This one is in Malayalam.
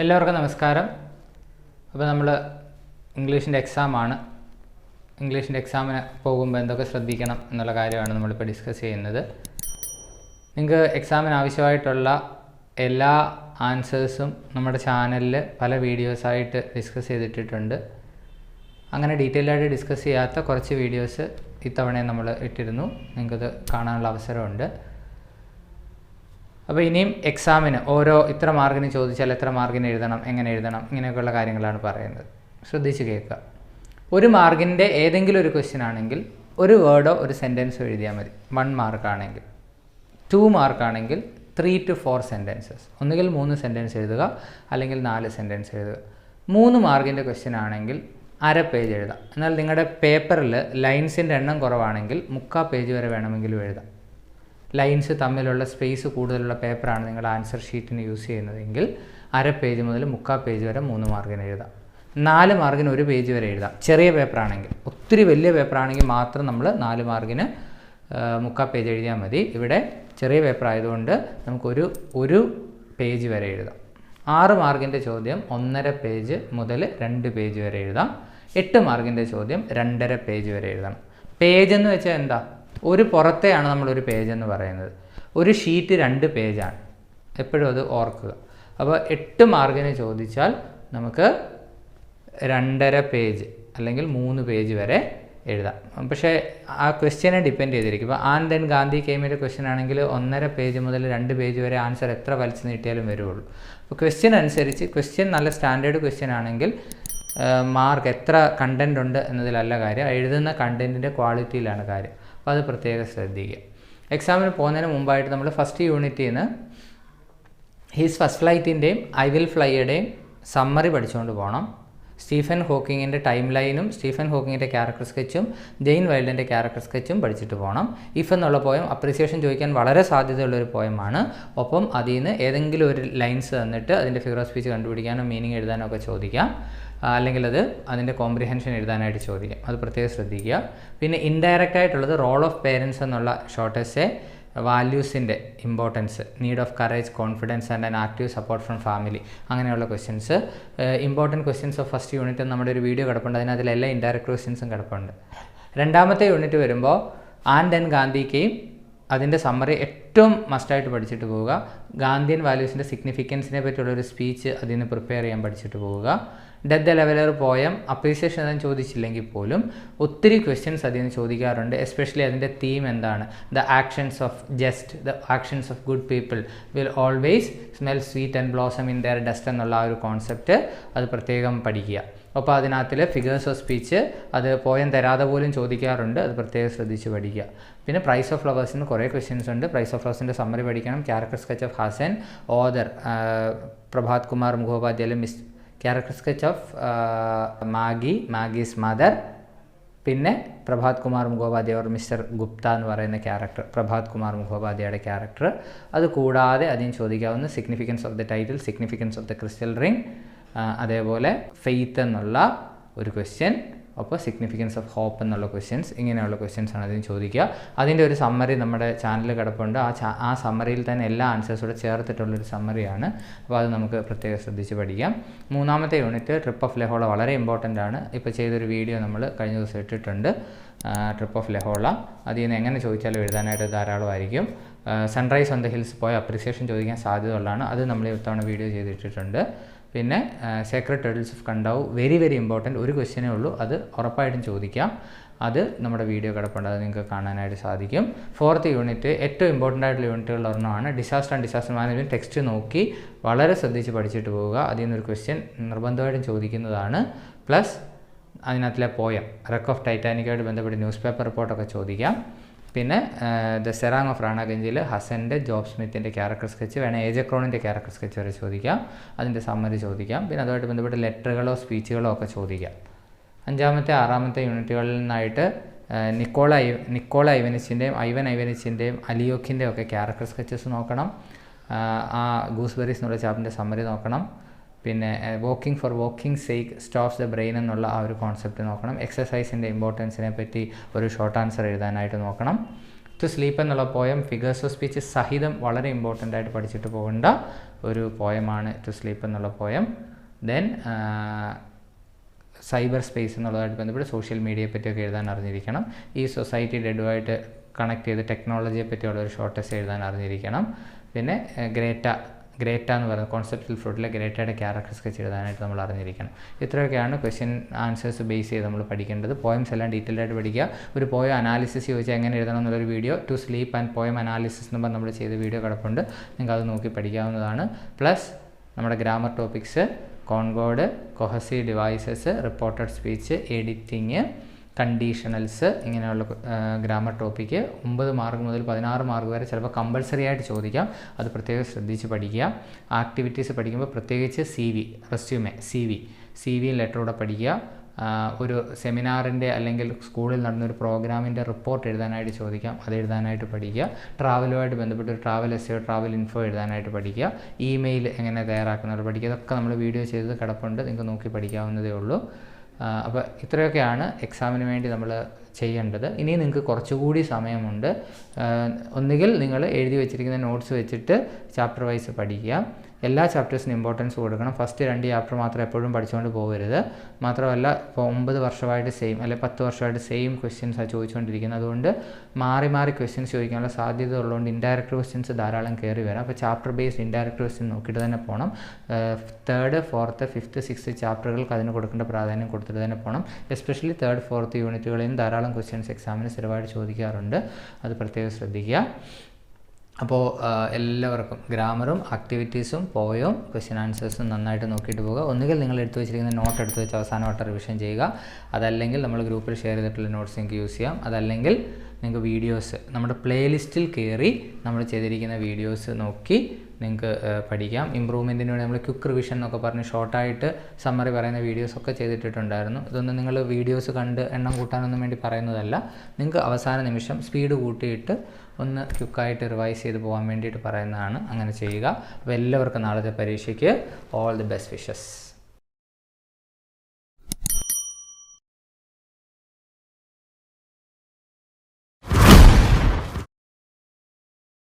എല്ലാവർക്കും നമസ്കാരം. അപ്പോൾ നമ്മൾ ഇംഗ്ലീഷിൻ്റെ എക്സാമാണ്. ഇംഗ്ലീഷിൻ്റെ എക്സാമിന് പോകുമ്പോൾ എന്തൊക്കെ ശ്രദ്ധിക്കണം എന്നുള്ള കാര്യമാണ് നമ്മളിപ്പോൾ ഡിസ്കസ് ചെയ്യുന്നത്. നിങ്ങൾക്ക് എക്സാമിന് ആവശ്യമായിട്ടുള്ള എല്ലാ ആൻസേഴ്സും നമ്മുടെ ചാനലിൽ പല വീഡിയോസായിട്ട് ഡിസ്കസ് ചെയ്തിട്ടുണ്ട്. അങ്ങനെ ഡീറ്റെയിൽഡായിട്ട് ഡിസ്കസ് ചെയ്യാത്ത കുറച്ച് വീഡിയോസ് ഇത്തവണയും നമ്മൾ ഇട്ടിരുന്നു. നിങ്ങൾക്കത് കാണാനുള്ള അവസരമുണ്ട്. അപ്പോൾ ഇനിയും എക്സാമിന് ഇത്ര മാർക്കിന് ചോദിച്ചാൽ എത്ര മാർക്കിന് എഴുതണം, എങ്ങനെ എഴുതണം, ഇങ്ങനെയൊക്കെയുള്ള കാര്യങ്ങളാണ് പറയുന്നത്. ശ്രദ്ധിച്ച് കേൾക്കുക. 1 മാർക്കിൻ്റെ ഏതെങ്കിലും ഒരു ക്വസ്റ്റ്യൻ ആണെങ്കിൽ ഒരു വേർഡോ ഒരു സെൻറ്റൻസോ എഴുതിയാൽ മതി. 1 മാർക്കാണെങ്കിൽ. 2 മാർക്കാണെങ്കിൽ 3 to 4 സെൻറ്റൻസസ്. ഒന്നുകിൽ 3 സെൻറ്റൻസ് എഴുതുക, അല്ലെങ്കിൽ 4 സെൻറ്റൻസ് എഴുതുക. 3 മാർക്കിൻ്റെ ക്വസ്റ്റ്യൻ ആണെങ്കിൽ അര പേജ് എഴുതാം. എന്നാൽ നിങ്ങളുടെ പേപ്പറിൽ ലൈൻസിൻ്റെ എണ്ണം കുറവാണെങ്കിൽ 3/4 പേജ് വരെ വേണമെങ്കിലും എഴുതാം. ലൈൻസ് തമ്മിലുള്ള സ്പേസ് കൂടുതലുള്ള പേപ്പറാണ് നിങ്ങൾ ആൻസർ ഷീറ്റിന് യൂസ് ചെയ്യുന്നതെങ്കിൽ അര പേജ് മുതൽ 3/4 പേജ് വരെ 3 മാർക്കിന് എഴുതാം. 4 മാർക്കിന് 1 പേജ് വരെ എഴുതാം. ചെറിയ പേപ്പറാണെങ്കിൽ. ഒത്തിരി വലിയ പേപ്പറാണെങ്കിൽ മാത്രം നമ്മൾ 4 മാർക്കിന് 3/4 പേജ് എഴുതിയാൽ മതി. ഇവിടെ ചെറിയ പേപ്പർ ആയതുകൊണ്ട് നമുക്ക് ഒരു പേജ് വരെ എഴുതാം. 6 മാർക്കിൻ്റെ ചോദ്യം 1.5 പേജ് മുതൽ 2 പേജ് വരെ എഴുതാം. 8 മാർക്കിൻ്റെ ചോദ്യം 2.5 പേജ് വരെ എഴുതണം. പേജ് എന്ന് വെച്ചാൽ എന്താ? ഒരു പുറത്തെയാണ് നമ്മളൊരു പേജ് എന്ന് പറയുന്നത്. ഒരു ഷീറ്റ് 2 പേജാണ്. എപ്പോഴും അത് ഓർക്കുക. അപ്പോൾ 8 മാർക്കിന് ചോദിച്ചാൽ നമുക്ക് 2.5 പേജ് അല്ലെങ്കിൽ 3 പേജ് വരെ എഴുതാം. പക്ഷേ ആ ക്വസ്റ്റ്യനെ ഡിപ്പെൻഡ് ചെയ്തിരിക്കും. ഇപ്പോൾ ആൻഡ് ദെൻ ഗാന്ധി കെയിമിൻ്റെ ക്വസ്റ്റ്യൻ ആണെങ്കിൽ 1.5 പേജ് മുതൽ 2 പേജ് വരെ ആൻസർ എത്ര വലിച്ചു നീട്ടിയാലും വരുള്ളൂ. അപ്പോൾ ക്വസ്റ്റ്യൻ അനുസരിച്ച് ക്വസ്റ്റ്യൻ നല്ല സ്റ്റാൻഡേർഡ് ക്വസ്റ്റ്യൻ ആണെങ്കിൽ മാർക്ക് എത്ര കണ്ടൻറ് ഉണ്ട് എന്നതിലല്ല കാര്യം, എഴുതുന്ന കണ്ടൻറ്റിൻ്റെ ക്വാളിറ്റിയിലാണ് കാര്യം. അപ്പോൾ അത് പ്രത്യേകം ശ്രദ്ധിക്കുക. എക്സാമിന് പോകുന്നതിന് മുമ്പായിട്ട് നമ്മൾ ഫസ്റ്റ് യൂണിറ്റിൽ നിന്ന് ഹിസ് ഫസ്റ്റ് ഫ്ലൈറ്റിൻ്റെയും ഐ വിൽ ഫ്ലൈയുടെയും സമ്മറി പഠിച്ചുകൊണ്ട് പോകണം. സ്റ്റീഫൻ ഹോക്കിങ്ങിൻ്റെ ടൈം ലൈനും സ്റ്റീഫൻ ഹോക്കിങ്ങിൻ്റെ ക്യാരക്ടർ സ്കെച്ചും ജെയിൻ വൈൽഡിൻ്റെ ക്യാരക്ടർ സ്കെച്ചും പഠിച്ചിട്ട് പോകണം. ഇഫ് എന്നുള്ള പോയം അപ്രീസിയേഷൻ ചോദിക്കാൻ വളരെ സാധ്യതയുള്ളൊരു പോയമാണ്. ഒപ്പം അതിൽ നിന്ന് ഏതെങ്കിലും ഒരു ലൈൻസ് തന്നിട്ട് അതിൻ്റെ ഫിഗർ ഓഫ് സ്പീച്ച് കണ്ടുപിടിക്കാനോ മീനിങ് എഴുതാനോ ഒക്കെ ചോദിക്കാം. അല്ലെങ്കിൽ അതിൻ്റെ കോംപ്രിഹെൻഷൻ എഴുതാനായിട്ട് ചോദിക്കാം. അത് പ്രത്യേകം ശ്രദ്ധിക്കുക. പിന്നെ ഇൻഡയറക്റ്റ് ആയിട്ടുള്ളത് റോൾ ഓഫ് പേരൻസ് എന്നുള്ള ഷോർട്ട് എസ്സേ, വാല്യൂസിൻ്റെ importance, need of courage, confidence and an active support from family, അങ്ങനെയുള്ള questions. Important questions of first unit നമ്മുടെ ഒരു വീഡിയോ കിടപ്പുണ്ട്. അതിനകത്തിലെല്ലാം ഇൻഡയറക്റ്റ് ക്വസ്റ്റ്യൻസും കിടപ്പുണ്ട്. രണ്ടാമത്തെ യൂണിറ്റ് വരുമ്പോൾ ആൻഡ് ദെൻ ഗാന്ധിക്കെയും അതിൻ്റെ സമ്മറി ഏറ്റവും മസ്റ്റായിട്ട് പഠിച്ചിട്ട് പോവുക. ഗാന്ധിയൻ വാല്യൂസിൻ്റെ സിഗ്നിഫിക്കൻസിനെ പറ്റിയുള്ളൊരു സ്പീച്ച് അതിൽ നിന്ന് പ്രിപ്പയർ ചെയ്യാൻ പഠിച്ചിട്ട് പോവുക. Death the leveller poem appreciation അതൊന്നും ചോദിച്ചില്ലെങ്കിൽ പോലും ഒത്തിരി ക്വസ്റ്റ്യൻസ് അതിൽ നിന്ന് ചോദിക്കാറുണ്ട്. എസ്പെഷ്യലി അതിൻ്റെ തീം എന്താണ്? The actions of just, the actions of good people will always smell sweet and blossom in there dust എന്നുള്ള ആ ഒരു കോൺസെപ്റ്റ് അത് പ്രത്യേകം പഠിക്കുക. അപ്പോൾ അതിനകത്തിൽ ഫിഗേഴ്സ് ഓഫ് സ്പീച്ച് അത് പോയം തരാതെ പോലും ചോദിക്കാറുണ്ട്. അത് പ്രത്യേകം ശ്രദ്ധിച്ച് പഠിക്കുക. പിന്നെ പ്രൈസ് ഓഫ് ഫ്ലവേഴ്സിന് കുറേ ക്വസ്റ്റ്യൻസ് ഉണ്ട്. പ്രൈസ് ഓഫ് ഫ്ലവേഴ്സിൻ്റെ സമ്മറി പഠിക്കണം. Character sketch of Hasan, author Prabhat Kumar Mukhopadhyay, character sketch of Maggie's mother, പിന്നെ പ്രഭാത് കുമാർ മുഖോപാധ്യായ ഓർ മിസ്റ്റർ ഗുപ്ത എന്ന് പറയുന്ന ക്യാരക്ടർ, പ്രഭാത് കുമാർ മുഖോപാധ്യായയുടെ ക്യാരക്ടർ. അത് കൂടാതെ അതിന് ചോദിക്കാവുന്ന significance of the title, significance of the crystal ring, അതേപോലെ ഫെയ്ത്ത് എന്നുള്ള ഒരു ക്വസ്റ്റ്യൻ, അപ്പോൾ സിഗ്നിഫിക്കൻസ് ഓഫ് ഹോപ്പ് എന്നുള്ള ക്വസ്റ്റ്യൻസ്. ഇങ്ങനെയുള്ള ക്വസ്റ്റ്യൻസാണ് അതിന് ചോദിക്കുക. അതിൻ്റെ ഒരു സമ്മറി നമ്മുടെ ചാനലിൽ കിടപ്പുണ്ട്. ആ സമ്മറിയിൽ തന്നെ എല്ലാ ആൻസേഴ്സൂടെ ചേർത്തിട്ടുള്ളൊരു സമ്മറിയാണ്. അപ്പോൾ അത് നമുക്ക് പ്രത്യേകം ശ്രദ്ധിച്ച് പഠിക്കാം. മൂന്നാമത്തെ യൂണിറ്റ് ട്രിപ്പ് ഓഫ് ലഹോള വളരെ ഇമ്പോർട്ടൻ്റ് ആണ്. ഇപ്പോൾ ചെയ്തൊരു വീഡിയോ നമ്മൾ കഴിഞ്ഞ ദിവസം ഇട്ടിട്ടുണ്ട്. ട്രിപ്പ് ഓഫ് ലഹോള അതിൽ നിന്ന് എങ്ങനെ ചോദിച്ചാലും എഴുതാനായിട്ട് ധാരാളമായിരിക്കും. സൺറൈസ് ഓൺ ദ ഹിൽസ് പോയ അപ്രീസിയേഷൻ ചോദിക്കാൻ സാധ്യതയുള്ളതാണ്. അത് നമ്മൾ ഇത്തവണ വീഡിയോ ചെയ്തിട്ടിട്ടുണ്ട്. പിന്നെ sacred turtles of Kadavu very important. ഒരു ക്വസ്റ്റ്യനേ ഉള്ളൂ, അത് ഉറപ്പായിട്ടും ചോദിക്കാം. അത് നമ്മുടെ വീഡിയോ കിടപ്പുണ്ട്, അത് നിങ്ങൾക്ക് കാണാനായിട്ട് സാധിക്കും. 4th യൂണിറ്റ് ഏറ്റവും ഇമ്പോർട്ടൻ്റ് ആയിട്ടുള്ള യൂണിറ്റുകളിൽ ഒരെണ്ണമാണ് disaster and disaster management. Text നോക്കി വളരെ ശ്രദ്ധിച്ച് പഠിച്ചിട്ട് പോവുക. അതിൽ നിന്നൊരു ക്വസ്റ്റ്യൻ നിർബന്ധമായിട്ടും ചോദിക്കുന്നതാണ്. പ്ലസ് അതിനകത്തിലെ പോയം റെക്ക് ഓഫ് ടൈറ്റാനിക്കായിട്ട് ബന്ധപ്പെട്ട് ന്യൂസ് പേപ്പർ റിപ്പോർട്ടൊക്കെ ചോദിക്കാം. പിന്നെ ദ സെറാങ് ഓഫ് റാണാഗഞ്ചിൽ ഹസൻ്റെ, ജോബ് സ്മിത്തിൻ്റെ ക്യാരക്ടർ സ്കെച്ച്, വേണേൽ എജെ ക്രോണിൻ്റെ ക്യാരക്ടർ സ്കെച്ച് വരെ ചോദിക്കാം. അതിൻ്റെ സമ്മറി ചോദിക്കാം. പിന്നെ അതുമായിട്ട് ബന്ധപ്പെട്ട് ലെറ്ററുകളോ സ്പീച്ചുകളോ ഒക്കെ ചോദിക്കാം. 5ാമത്തെ 6ാമത്തെ യൂണിറ്റുകളിൽ നിന്നായിട്ട് നിക്കോള ഐവനിച്ചിൻ്റെയും ഐവൻ ഐവനിച്ചിൻ്റെയും അലിയോക്കിൻ്റെയും ഒക്കെ ക്യാരക്ടർ സ്കെച്ചസ് നോക്കണം. ആ ഗൂസ്ബെറീസ് എന്നുള്ള ചാപ്റ്ററിൻ്റെ സമ്മറി നോക്കണം. പിന്നെ walking for walking sake stops the brain എന്നുള്ള ആ ഒരു കോൺസെപ്റ്റ് നോക്കണം. എക്സസൈസിൻ്റെ ഇമ്പോർട്ടൻസിനെ പറ്റി ഒരു ഷോർട്ട് ആൻസർ എഴുതാനായിട്ട് നോക്കണം. ടു സ്ലീപ്പ് എന്നുള്ള പോയം ഫിഗേഴ്സ് ഓഫ് സ്പീച്ച് സഹിതം വളരെ ഇമ്പോർട്ടൻ്റ് ആയിട്ട് പഠിച്ചിട്ട് പോകേണ്ട ഒരു പോയമാണ് ടു സ്ലീപ്പ് എന്നുള്ള പോയം. ദെൻ സൈബർ സ്പേസ് എന്നുള്ളതായിട്ട് ബന്ധപ്പെട്ട് സോഷ്യൽ മീഡിയയെ പറ്റിയൊക്കെ എഴുതാൻ അറിഞ്ഞിരിക്കണം. ഈ സൊസൈറ്റി ഡെഡുമായിട്ട് കണക്ട് ചെയ്ത് ടെക്നോളജിയെ പറ്റിയുള്ള ഒരു ഷോർട്ട് എസ്സേ എഴുതാൻ അറിഞ്ഞിരിക്കണം. പിന്നെ ഗ്രേറ്റ എന്ന് പറയുന്നത് കോൺസെപ്റ്റൽ ഫ്രൂട്ടിലെ ഗ്രേറ്റയുടെ ക്യാരക്ടർ സ്കെച്ച് എഴുതാനായിട്ട് നമ്മൾ അറിഞ്ഞിരിക്കണം. ഇത്രയൊക്കെയാണ് ക്വസ്റ്റ്യൻ ആൻസേഴ്സ് ബേസ് ചെയ്ത് നമ്മൾ പഠിക്കേണ്ടത്. പോയംസ് എല്ലാം ഡീറ്റെയിൽഡ് ആയിട്ട് പഠിക്കുക. ഒരു പോയം അനാലിസിസ് ചോദിച്ചാൽ എങ്ങനെ എഴുതണം എന്നുള്ളൊരു video to sleep and poem analysis എന്ന് പറഞ്ഞ് നമ്മൾ ചെയ്ത വീഡിയോ കിടപ്പുണ്ട്. നിങ്ങൾക്ക് അത് നോക്കി പഠിക്കാവുന്നതാണ്. പ്ലസ് നമ്മുടെ grammar topics concord, cohesive devices, reported speech, editing, conditionals, ഇങ്ങനെയുള്ള ഗ്രാമർ ടോപ്പിക്ക് 9 മാർക്ക് മുതൽ 16 മാർക്ക് വരെ ചിലപ്പോൾ കമ്പൾസറി ആയിട്ട് ചോദിക്കാം. അത് പ്രത്യേകം ശ്രദ്ധിച്ച് പഠിക്കുക. ആക്ടിവിറ്റീസ് പഠിക്കുമ്പോൾ പ്രത്യേകിച്ച് റെസ്യൂമെ സി വി ലെറ്ററൂടെ പഠിക്കുക. ഒരു സെമിനാറിൻ്റെ അല്ലെങ്കിൽ സ്കൂളിൽ നടന്നൊരു പ്രോഗ്രാമിൻ്റെ റിപ്പോർട്ട് എഴുതാനായിട്ട് ചോദിക്കാം, അത് എഴുതാനായിട്ട് പഠിക്കുക. ട്രാവലുമായിട്ട് ബന്ധപ്പെട്ട് ഒരു ട്രാവൽ എസ്സേയോ ട്രാവൽ ഇൻഫോ എഴുതാനായിട്ട് പഠിക്കുക. ഇമെയിൽ എങ്ങനെ തയ്യാറാക്കുന്നത് പഠിക്കുക. ഇതൊക്കെ നമ്മൾ വീഡിയോ ചെയ്ത് കിടപ്പുണ്ട്, നിങ്ങൾക്ക് നോക്കി പഠിക്കാവുന്നതേ ഉള്ളൂ. അപ്പോൾ ഇത്രയൊക്കെയാണ് എക്സാമിന് വേണ്ടി നമ്മൾ ചെയ്യേണ്ടത്. ഇനി നിങ്ങൾക്ക് കുറച്ചുകൂടി സമയമുണ്ട്. ഒന്നുകിൽ നിങ്ങൾ എഴുതി വെച്ചിരിക്കുന്ന നോട്ട്സ് വെച്ചിട്ട് ചാപ്റ്റർ വൈസ് പഠിക്കുക. എല്ലാ ചാപ്റ്റേഴ്സിനും ഇമ്പോർട്ടൻസ് കൊടുക്കണം. ഫസ്റ്റ് 2 ചാപ്റ്റർ മാത്രം എപ്പോഴും പഠിച്ചുകൊണ്ട് പോകരുത്. മാത്രമല്ല ഇപ്പോൾ 9 വർഷമായിട്ട് സെയിം അല്ലെങ്കിൽ 10 വർഷമായിട്ട് സെയിം ക്വസ്റ്റ്യൻസാണ് ചോദിച്ചുകൊണ്ടിരിക്കുന്നത്. അതുകൊണ്ട് മാറി മാറി ക്വസ്റ്റ്യൻസ് ചോദിക്കാനുള്ള സാധ്യത ഉള്ളതുകൊണ്ട് ഇൻഡയറക്റ്റ് ക്വസ്റ്റ്യൻസ് ധാരാളം കയറി വരാം. അപ്പോൾ ചാപ്റ്റർ ബേസ്ഡ് ഇൻഡയറക്റ്റ് ക്വസ്റ്റ്യൻ നോക്കിയിട്ട് തന്നെ പോകണം. 3rd, 4th, 5th, 6th ചാപ്റ്ററുകൾക്ക് അതിന് കൊടുക്കേണ്ട പ്രാധാന്യം കൊടുത്തിട്ട് തന്നെ പോകണം. എസ്പെഷ്യലി 3rd, 4th യൂണിറ്റുകളിൽ നിന്ന് ധാരാളം ക്വസ്റ്റ്യൻസ് എക്സാമിന് സ്ഥിരമായിട്ട് ചോദിക്കാറുണ്ട്. അത് പ്രത്യേകം ശ്രദ്ധിക്കുക. അപ്പോൾ എല്ലാവർക്കും ഗ്രാമറും ആക്ടിവിറ്റീസും പോയും ക്വസ്റ്റ്യൻ ആൻസേഴ്സും നന്നായിട്ട് നോക്കിയിട്ട് പോകുക. ഒന്നുകിൽ നിങ്ങൾ എടുത്തു വെച്ചിരിക്കുന്ന നോട്ട് എടുത്ത് വെച്ച് അവസാനമായിട്ട് റിവിഷൻ ചെയ്യുക. അതല്ലെങ്കിൽ നമ്മൾ ഗ്രൂപ്പിൽ ഷെയർ ചെയ്തിട്ടുള്ള നോട്ട്സ് നിങ്ങൾക്ക് യൂസ് ചെയ്യാം. അതല്ലെങ്കിൽ നിങ്ങൾക്ക് വീഡിയോസ് നമ്മുടെ പ്ലേലിസ്റ്റിൽ കയറി നമ്മൾ ചെയ്തിരിക്കുന്ന വീഡിയോസ് നോക്കി നിങ്ങൾക്ക് പഠിക്കാം. ഇമ്പ്രൂവ്മെൻറ്റിന് വേണ്ടി നമ്മൾ ക്വിക്ക് റിവിഷൻ എന്നൊക്കെ പറഞ്ഞ് ഷോർട്ടായിട്ട് സമ്മറി പറയുന്ന വീഡിയോസൊക്കെ ചെയ്തിട്ടുണ്ടായിരുന്നു. ഇതൊന്നും നിങ്ങൾ വീഡിയോസ് കണ്ട് എണ്ണം കൂട്ടാനൊന്നും വേണ്ടി പറയുന്നതല്ല. നിങ്ങൾക്ക് അവസാന നിമിഷം സ്പീഡ് കൂട്ടിയിട്ട് ഒന്ന് ക്വിക്കായിട്ട് റിവൈസ് ചെയ്ത് പോകാൻ വേണ്ടിയിട്ട് പറയുന്നതാണ്. അങ്ങനെ ചെയ്യുക. അപ്പോൾ എല്ലാവർക്കും നാളത്തെ പരീക്ഷയ്ക്ക് ഓൾ ദി ബെസ്റ്റ് വിഷസ്.